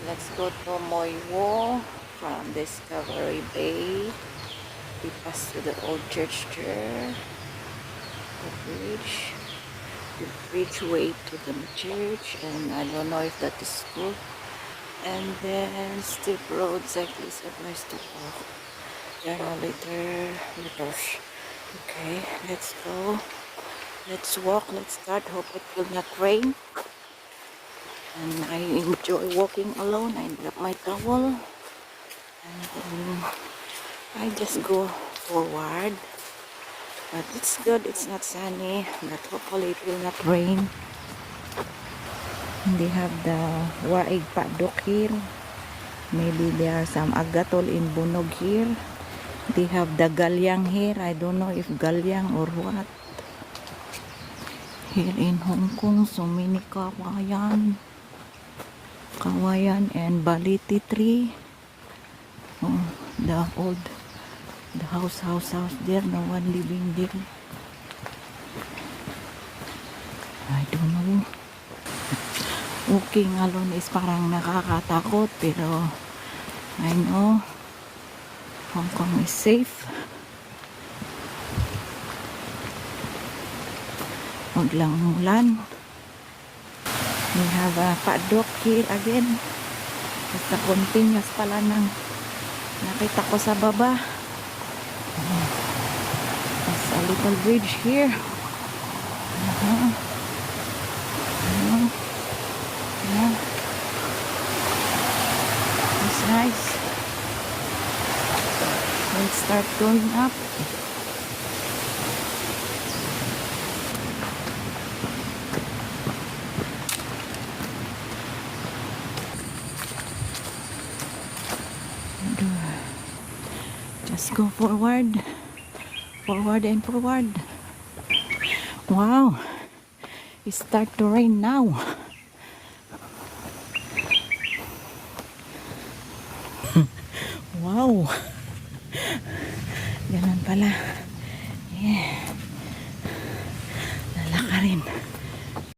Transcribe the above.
Let's go to Moiwo from Discovery Bay. We pass to the old church there. The bridge way to the church, and I don't know if that is school. And then steep road, cyclists advised to walk. There are later letters. Okay, let's go. Let's walk. Let's start. Hope it will not rain. And I enjoy walking alone. I grab my towel. And then I just go forward. But it's good. It's not sunny. But hopefully it will not rain. They have the Waig Padok here. Maybe there are some agatol in Bunog here. They have the galyang here. I don't know if galyang or what. Here in Hong Kong, so many kawayan and baliti tree. Oh, the house there. No one living there. I don't know. Walking alone is parang nakakatakot, pero I know Hong Kong is safe. Huwag lang umulan. We have a paddock here again. Basta continuous pala ng nakita ko sa baba. There's a little bridge here. It's nice. Let's start going up. Just go forward and forward. Wow, it start to rain now. Wow, ganun pala. Yeah, lalaka rin.